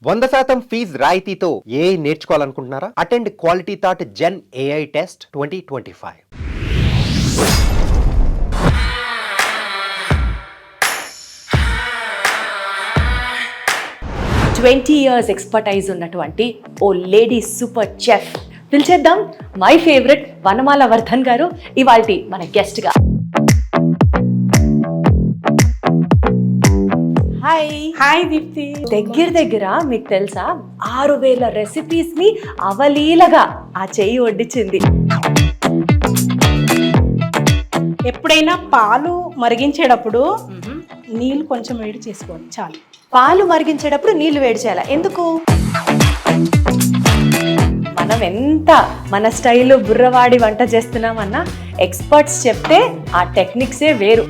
100% fees రాయితీతో ఏ నేర్చుకోవాలనుకుంటున్నారా? Attend quality thought gen AI test 2025. 20 years expertise ఉన్నటువంటి ఓ లేడీ సూపర్ చెఫ్ పిలిచేద్దాం. మై ఫేవరెట్ వనమాల వర్ధన్ గారు ఇవాల్టి మన గెస్ట్ గా. హాయ్ దీప్తి. దగ్గర మీకు తెలుసా 6000 రెసిపీస్ ని అవలీలగా ఆ చెయ్యి వడ్డించింది. ఎప్పుడైనా పాలు మరిగించేటప్పుడు నీళ్ళు కొంచెం వేడి చేసుకోవాలి చాలు. పాలు మరిగించేటప్పుడు నీళ్లు వేడి చేయాలి. ఎందుకు? మనం ఎంత మన స్టైల్లో బుర్రవాడి వంట చేస్తున్నామన్నా ఎక్స్పర్ట్స్ చెప్తే ఆ టెక్నిక్సే వేరు.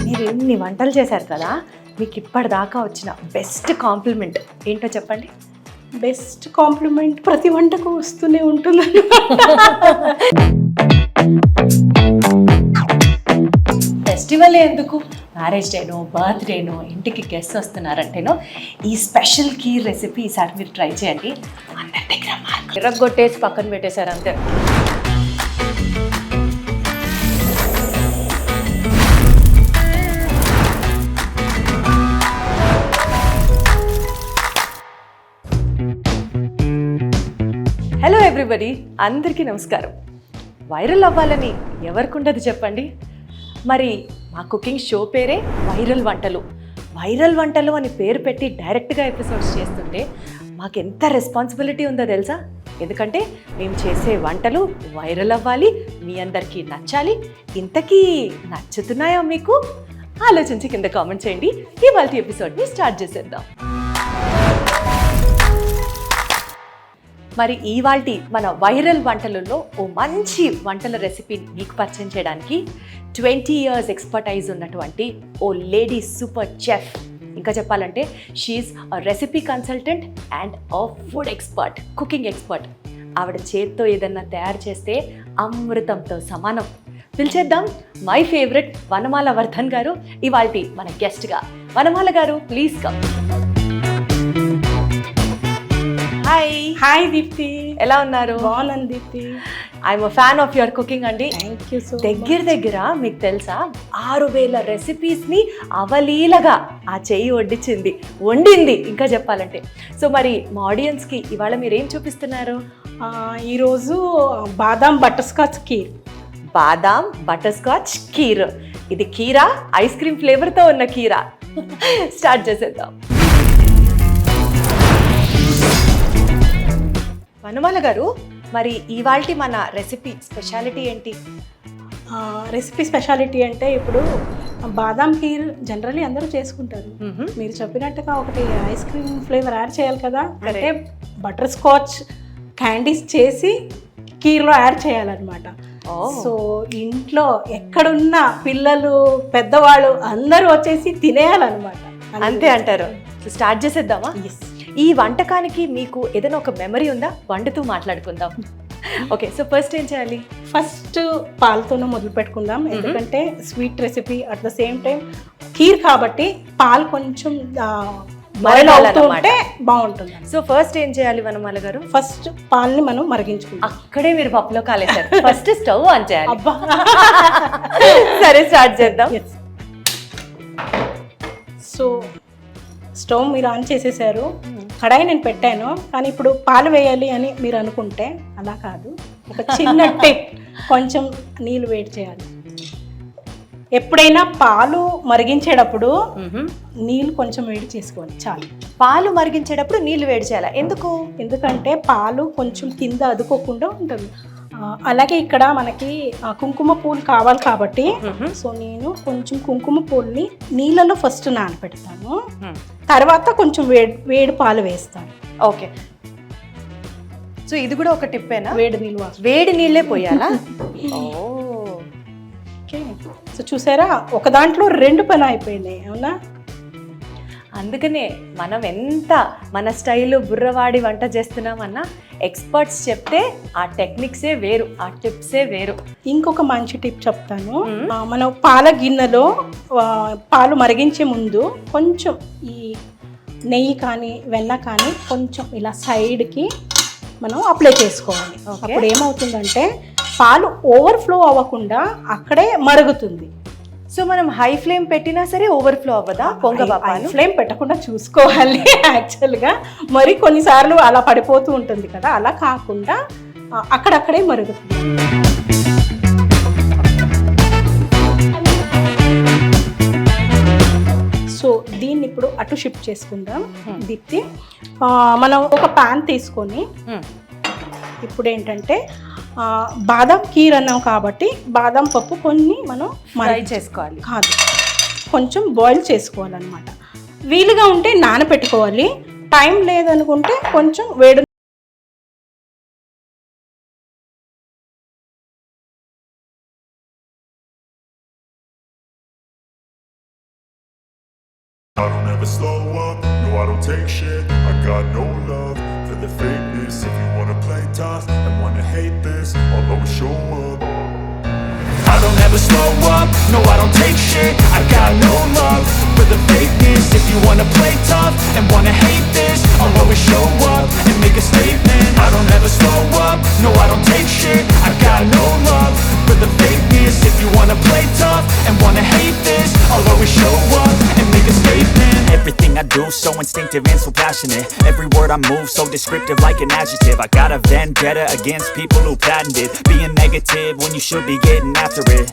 మీరు ఎన్ని వంటలు చేశారు కదా, మీకు ఇప్పటిదాకా వచ్చిన బెస్ట్ కాంప్లిమెంట్ ఏంటో చెప్పండి. బెస్ట్ కాంప్లిమెంట్ ప్రతి వంటకు వస్తూనే ఉంటుంది. ఫెస్టివల్ ఎందుకు, మ్యారేజ్ డేనో బర్త్డేనో ఇంటికి గెస్ట్ వస్తున్నారంటేనో ఈ స్పెషల్ కీర్ రెసిపీ ఈసారి మీరు ట్రై చేయండి. అందరి దగ్గర ఎర్రగొట్టేసి పక్కన పెట్టేశారు అంతే. హలో ఎవ్రీబడి, అందరికీ నమస్కారం. వైరల్ అవ్వాలని ఎవరికి ఉండదు చెప్పండి. మరి మా కుకింగ్ షో పేరే వైరల్ వంటలు. వైరల్ వంటలు అని పేరు పెట్టి డైరెక్ట్గా ఎపిసోడ్స్ చేస్తుంటే మాకు ఎంత రెస్పాన్సిబిలిటీ ఉందో తెలుసా? ఎందుకంటే మేము చేసే వంటలు వైరల్ అవ్వాలి, మీ అందరికీ నచ్చాలి. ఇంతకీ నచ్చుతున్నాయా మీకు? ఆలోచించి కింద కామెంట్ చేయండి. ఇవాళ ఎపిసోడ్ని స్టార్ట్ చేసేద్దాం. మరి ఇవాల్టి మన వైరల్ వంటలలో ఓ మంచి వంటల రెసిపీని మీకు పరిచయం చేయడానికి 20 years ఎక్స్పర్టైజ్ ఉన్నటువంటి ఓ లేడీ సూపర్ చెఫ్, ఇంకా చెప్పాలంటే she's a recipe consultant and a food expert, cooking expert. ఆవిడ చేత్తో ఏదన్నా తయారు చేస్తే అమృతంతో సమానం. పిలిచేద్దాం మై ఫేవరెట్ వనమాల వర్ధన్ గారు ఇవాల్టి మన గెస్ట్గా. వనమాల గారు, ప్లీజ్ కమ్. హాయ్ దీప్తి, ఎలా ఉన్నారు? బాగున్నాను Deepti. I'm fan of your cooking అండి. Thank you so. దగ్గర మీకు తెలుసా 6000 రెసిపీస్ ని అవలీలగా ఆ చెయ్యి వండింది ఇంకా చెప్పాలంటే. సో మరి మా ఆడియన్స్ కి ఇవాళ మీరు ఏం చూపిస్తున్నారు? ఈరోజు బాదాం బటర్ స్కాచ్ కీర్. బాదాం బటర్ స్కాచ్ కీర్. ఇది కీరా, ఐస్ క్రీమ్ ఫ్లేవర్తో ఉన్న కీరా. స్టార్ట్ చేసేద్దాం. వనమాల గారు, మరి ఇవాల్టి మన రెసిపీ స్పెషాలిటీ ఏంటి? రెసిపీ స్పెషాలిటీ అంటే ఇప్పుడు బాదాం కీర్ జనరల్లీ అందరూ చేసుకుంటారు. మీరు చెప్పినట్టుగా ఒకటి ఐస్ క్రీమ్ ఫ్లేవర్ యాడ్ చేయాలి కదా, అంటే బటర్ స్కాచ్ క్యాండీస్ చేసి కీర్లో యాడ్ చేయాలన్నమాట. సో ఇంట్లో ఎక్కడున్న పిల్లలు పెద్దవాళ్ళు అందరూ వచ్చేసి తినేయాలన్నమాట. అంతే అంటారు. స్టార్ట్ చేసేద్దామా? ఈ వంటకానికి మీకు ఏదైనా ఒక మెమరీ ఉందా? వండుతూ మాట్లాడుకుందాం. ఓకే, సో ఫస్ట్ ఏం చేయాలి? ఫస్ట్ పాలతోనే మొదలు పెట్టుకుందాం. ఎందుకంటే sweet recipe at the same time kheer కాబట్టి పాలు కొంచెం మరలాలంటే బాగుంటుంది. సో ఫస్ట్ ఏం చేయాలి వనమాల గారు? ఫస్ట్ పాలని మనం మరిగించుకుంటాం. అక్కడే మీరు పప్పులో కాలేశారు. ఫస్ట్ స్టవ్ ఆన్ చేయాలి. అబ్బా, సరే స్టార్ట్ చేద్దాం. సో స్టవ్ మీరు ఆన్ చేసేసారు, కడాయి నేను పెట్టాను. కానీ ఇప్పుడు పాలు వేయాలి అని మీరు అనుకుంటే అలా కాదు. ఒక చిన్న టిప్, కొంచెం నీళ్ళు వేడి చేయాలి. ఎప్పుడైనా పాలు మరిగించేటప్పుడు నీళ్ళు కొంచెం వేడి చేసుకోవాలి చాలు. పాలు మరిగించేటప్పుడు నీళ్ళు వేడి చేయాలి. ఎందుకు? ఎందుకంటే పాలు కొంచెం కింద అదుకోకుండా ఉంటుంది. అలాగే ఇక్కడ మనకి కుంకుమ పూలు కావాలి కాబట్టి సో నేను కొంచెం కుంకుమ పూలని నీళ్ళలో ఫస్ట్ నానబెడతాను, తర్వాత కొంచెం వేడి పాలు వేస్తాను. ఓకే, సో ఇది కూడా ఒక టిప్పేనా? వేడి నీళ్ళే పోయాలా? ఓకే, సో చూసారా ఒక దాంట్లో 2 పని అయిపోయినాయి. అవునా? అందుకనే మనం ఎంత మన స్టైల్లో బుర్రవాడి వంట చేస్తున్నామన్నా ఎక్స్పర్ట్స్ చెప్తే ఆ టెక్నిక్సే వేరు, ఆ టిప్సే వేరు. ఇంకొక మంచి టిప్ చెప్తాను. మనం పాల గిన్నెలో పాలు మరిగించే ముందు కొంచెం ఈ నెయ్యి కానీ వెన్న కానీ కొంచెం ఇలా సైడ్కి మనం అప్లై చేసుకోవాలి. అప్పుడు ఏమవుతుందంటే పాలు ఓవర్ఫ్లో అవ్వకుండా అక్కడే మరుగుతుంది. సో మనం హై ఫ్లేమ్ పెట్టినా సరే ఓవర్ఫ్లో అవ్వదా? హై ఫ్లేమ్ పెట్టకుండా చూసుకోవాలి యాక్చువల్గా. మరి కొన్నిసార్లు అలా పడిపోతూ ఉంటుంది కదా, అలా కాకుండా అక్కడక్కడే మరుగుతుంది. సో దీన్ని ఇప్పుడు అటు షిఫ్ట్ చేసుకుందాం. దీప్తి, మనం ఒక ప్యాన్ తీసుకొని ఇప్పుడు ఏంటంటే బాదం కీర్ అన్నాం కాబట్టి బాదం పప్పు కొన్ని మనం ఫ్రై చేసుకోవాలి కాదు, కొంచెం బాయిల్ చేసుకోవాలన్నమాట. వీలుగా ఉంటే నానబెట్టుకోవాలి, టైం లేదనుకుంటే కొంచెం వేడి. I don't ever slow up, no I don't take shit. I got no love for the fakeness. If you wanna play tough and wanna hate this, I'll always show up. I don't ever slow up, no I don't take shit. I got no love for the fakeness. If you wanna play tough and wanna hate this, I'll always show up and make a statement. I don't ever slow up, no I don't take shit. I got no love for the fakeness. If you wanna play tough and wanna hate this, I'll always show up and make a statement. Everything I do so instinctive and so passionate. Every word I move so descriptive like an adjective. I got a vendetta against people who patented being negative when you should be getting after it.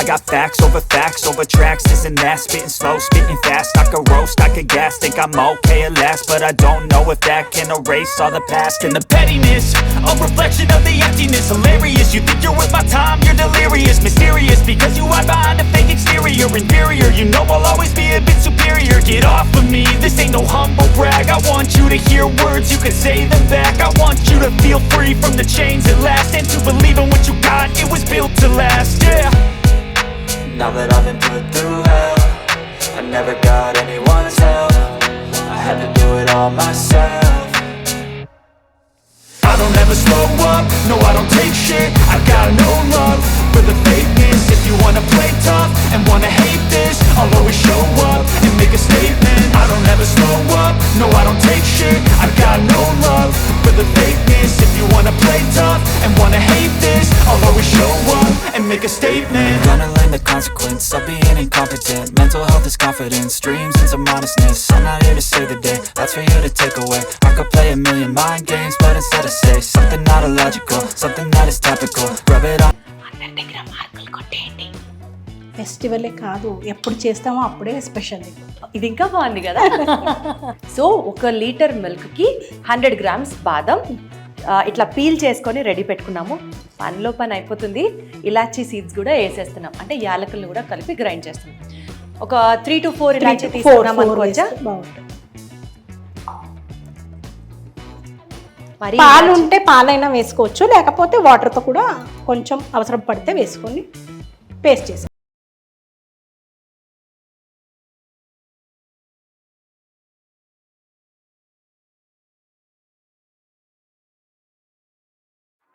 I got facts over tracks, this and that. Spitting slow, spitting fast. I could roast, I could gas. Think I'm okay at last, but I don't know if that can erase all the past. And the pettiness, a reflection of the emptiness. Hilarious, you think you're worth my time, you're delirious. Mysterious, because you hide behind a fake exterior. Inferior, you know I'll always be a bit superior. Get off of me, this ain't no humble brag. I want you to hear words, you can say them back. I want you to feel free from the chains at last, and to believe in what you got, it was built to last, yeah. Now that I've been put through hell, I never got anyone's help. I had to do it all myself. I don't ever slow up, no I don't take shit. I got no love for the fakeness. If you wanna play tough and wanna hate this, I'll always show up and make a statement. I don't ever slow up, no I don't take shit. I got no love for the fakeness. If you wanna play tough and wanna hate this, I'll always show up and make a statement. Gonna learn the consequence of being incompetent. Mental health is confidence, dreams and some honestness. I'm not here to save the day, that's for you to take away. I could play a million mind games, but instead I say something not illogical, something that is topical. Rub it on. ఫెస్టివలే కాదు, ఎప్పుడు చేస్తామో అప్పుడే special. ఇది ఇంకా బాగుంది కదా. So 1 litre మిల్క్కి 100 grams బాదం ఇట్లా పీల్ చేసుకొని రెడీ పెట్టుకున్నాము. పనిలో పని అయిపోతుంది. ఇలాచీ సీడ్స్ కూడా వేసేస్తున్నాం, అంటే యాలకులను కూడా కలిపి గ్రైండ్ చేస్తున్నాం. ఒక 3 to 4 ఇలాచీ తీసుకున్నాం అనుకోవచ్చా? పాలు ఉంటే పాలైనా వేసుకోవచ్చు, లేకపోతే వాటర్తో కూడా కొంచెం అవసరం పడితే వేసుకొని పేస్ట్ చేసాం.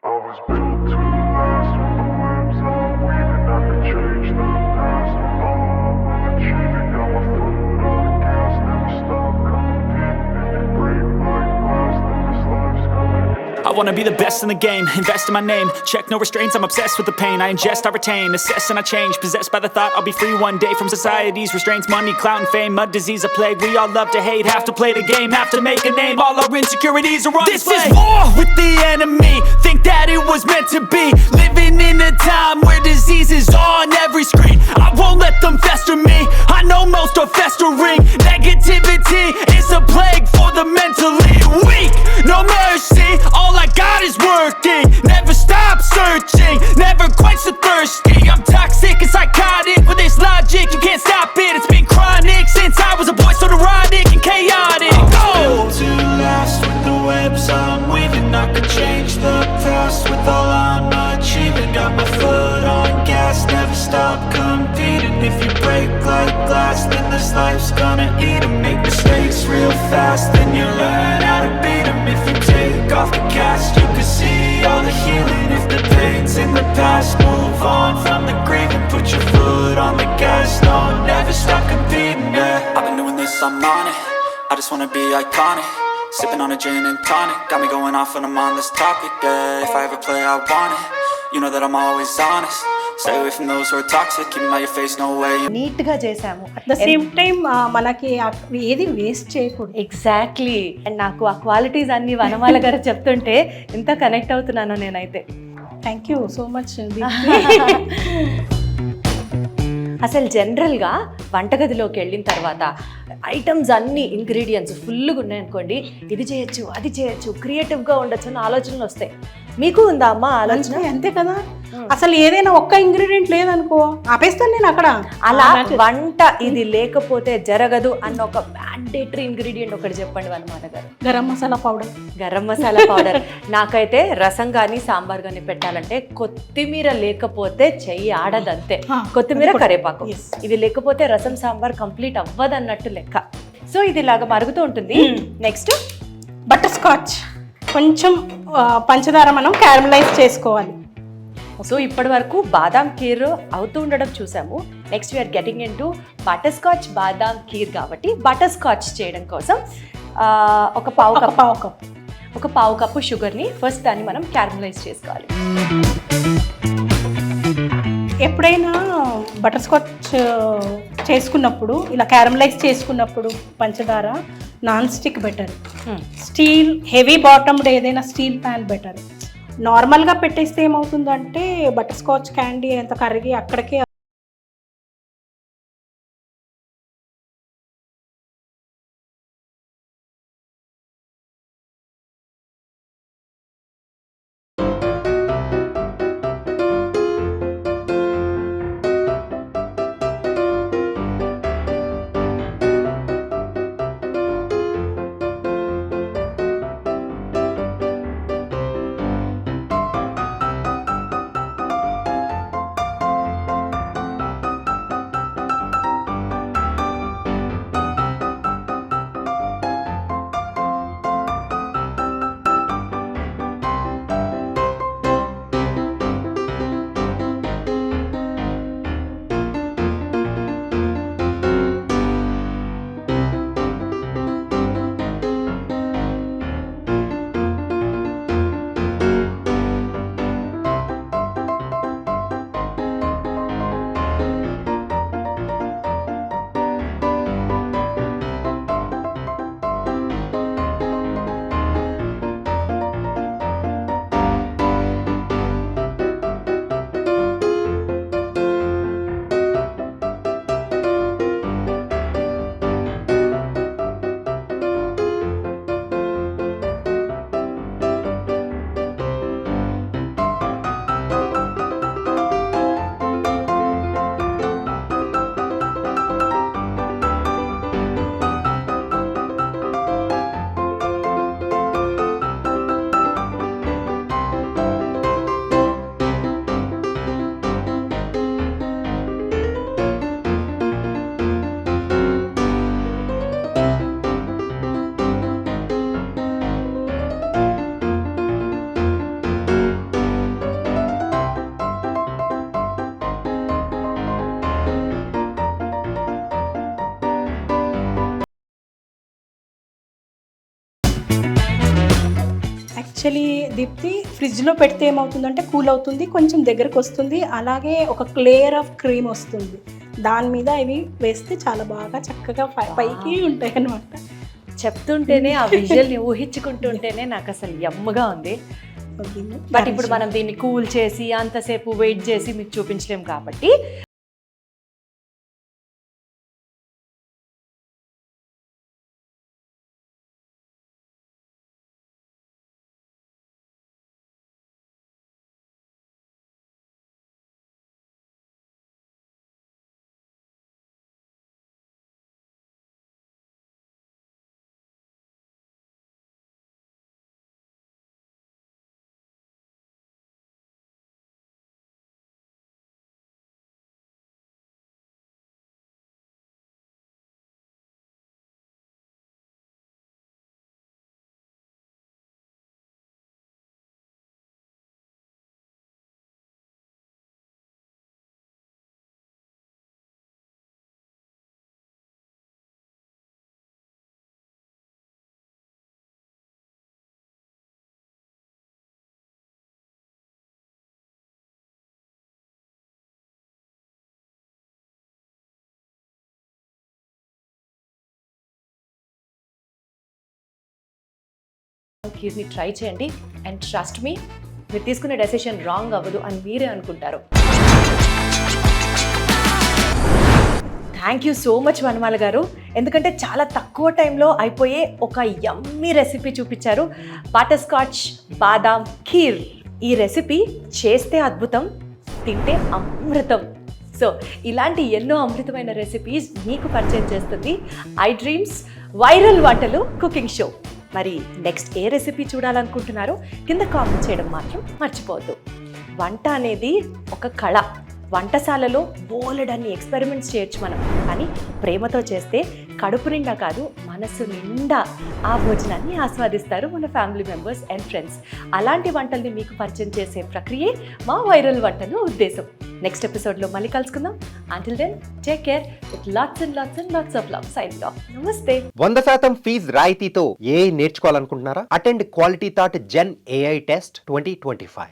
I was built to last with the webs I'm weaving. I could change the past with all I'm achieving. Got my foot on the gas, never stop competing. If you break like glass, then this life's gonna end. I wanna be the best in the game, invest in my name. Check no restraints, I'm obsessed with the pain. I ingest, I retain, assess and I change. Possessed by the thought I'll be free one day from society's restraints. Money, clout and fame, a disease, a plague. We all love to hate, have to play the game, have to make a name. All our insecurities are on display. This is war with the enemy, think that it was meant to be. Living in a time where disease is on every screen. I won't let them fester me, I know most are festering. Negativity is a plague for the mentally weak. No mercy, all I got is working. Never stop searching, never quench the thirsty. I'm toxic and psychotic with this logic, you can't stop it. It's been chronic since I was a boy, so neurotic and chaotic. I was built to last with the webs I'm weaving. I could change the past with all I'm achieving. Got my foot on gas, never stop competing. If you break like glass, life's gonna eat 'em. Make mistakes real fast, then you learn how to beat 'em. If you take off the cast, you can see all the healing. If the pain's in the past, move on from the grave and put your foot on the gas. No, never stop competing, yeah. I've been doing this, I'm on it. I just wanna be iconic. Sipping on a gin and tonic, got me going off when I'm on this topic, yeah. If I ever play, I want it. You know that I'm always honest. Stay away from those who are toxic. Keep 'em out your face, no way. నీట్గా చేసాము. At the same time మనకి ఏది waste చేయకూడదు. Exactly. And నాకు ఆ qualities అన్ని వనమాల గారు చెప్తుంటే ఎంత కనెక్ట్ అవుతున్నానో నేనైతే. Thank you so much. అసలు జనరల్గా వంటగదిలోకి వెళ్ళిన తర్వాత ఐటమ్స్ అన్ని ఇంగ్రీడియంట్స్ ఫుల్గా ఉన్నాయనుకోండి, ఇది చేయొచ్చు అది చేయొచ్చు క్రియేటివ్గా ఉండొచ్చు అని ఆలోచనలు వస్తాయి. మీకు ఉందా అమ్మ ఆలోచన? అంతే కదా, అసలు ఏదైనా ఒక్క ఇంగ్రీడియంట్ లేదనుకో ఆపేస్తాను నేను అక్కడ. అలా వంట ఇది లేకపోతే జరగదు అన్న ఒక మ్యాండేటరీ ఇంగ్రీడియంట్ ఒకటి చెప్పండి వనమాల గారు. గరం మసాలా పౌడర్. గరం మసాలా పౌడర్. నాకైతే రసం కానీ సాంబార్ కానీ పెట్టాలంటే కొత్తిమీర లేకపోతే చెయ్యి ఆడదంతే. కొత్తిమీర కరేపాకు ఇది లేకపోతే రసం సాంబార్ కంప్లీట్ అవ్వదన్నట్టు లెక్క. సో ఇది ఇలాగా మరుగుతూ ఉంటుంది. Next butter scotch. కొంచెం పంచదార మనం క్యారమలైజ్ చేసుకోవాలి. సో ఇప్పటి వరకు బాదాం ఖీర్ అవుతూ ఉండడం చూసాము. Next we are getting into butterscotch badam kheer. కాబట్టి బటర్ స్కాచ్ చేయడం కోసం ఒక పావు కప్పు షుగర్ని ఫస్ట్ దాన్ని మనం క్యారమలైజ్ చేసుకోవాలి. ఎప్పుడైనా బటర్ స్కాచ్ చేసుకున్నప్పుడు ఇలా క్యారమలైజ్ చేసుకున్నప్పుడు పంచదార non stick better. Steel heavy bottomed ఏదైనా స్టీల్ ప్యాన్ బెటర్. నార్మల్గా పెట్టేస్తే ఏమవుతుందంటే బటర్ స్కాచ్ క్యాండీ ఎంత కరిగి అక్కడికే యాక్చువల్లీ దీప్తి ఫ్రిడ్జ్లో పెడితే ఏమవుతుందంటే కూల్ అవుతుంది, కొంచెం దగ్గరకు వస్తుంది, అలాగే ఒక లేయర్ ఆఫ్ క్రీమ్ వస్తుంది. దాని మీద ఇవి వేస్తే చాలా బాగా చక్కగా పైకి ఉంటాయి అన్నమాట. చెప్తుంటేనే ఆ విజువల్ని ఊహించుకుంటుంటేనే నాకు అసలు యమ్మగా ఉంది. బట్ ఇప్పుడు మనం దీన్ని కూల్ చేసి అంతసేపు వెయిట్ చేసి మీకు చూపించలేం కాబట్టి కీర్ని ట్రై చేయండి అండ్ ట్రస్ట్ మీ, మీరు తీసుకునే డెసిషన్ రాంగ్ అవ్వదు అని మీరే అనుకుంటారు. థ్యాంక్ యూ సో మచ్ వనమాల గారు, ఎందుకంటే చాలా తక్కువ టైంలో అయిపోయే ఒక యమ్మీ రెసిపీ చూపించారు, బటర్ స్కాచ్ బాదాం ఖీర్. ఈ రెసిపీ చేస్తే అద్భుతం, తింటే అమృతం. సో ఇలాంటి ఎన్నో అమృతమైన రెసిపీస్ మీకు పరిచయం చేస్తుంది ఐ డ్రీమ్స్ వైరల్ వంటలు కుకింగ్ షో. మరి నెక్స్ట్ ఏ రెసిపీ చూడాలనుకుంటున్నారో కింద కామెంట్ చేయడం మాత్రం మర్చిపోవద్దు. వంట అనేది ఒక కళ. వంటశాలలో బోలెడన్ని ఎక్స్పెరిమెంట్స్ చేయొచ్చు మనం, కానీ ప్రేమతో చేస్తే కడుపు నిండా కాదు మనసు నిండా ఆ భోజనాన్ని ఆస్వాదిస్తారు మన ఫ్యామిలీ మెంబర్స్ అండ్ ఫ్రెండ్స్. అలాంటి వంటల్ని మీకు పరిచయం చేసే ప్రక్రియే మా వైరల్ వంటలు ఉద్దేశం. నెక్స్ట్ ఎపిసోడ్లో మళ్ళీ కలుసుకుందాం. Until then take care with lots and lots and lots of love. Signing off. నమస్తే. 100% ఫీజు రాయితీతో ఏ నేర్చుకోవాలనుకుంటున్నారా? Attend quality thought gen AI test 2025.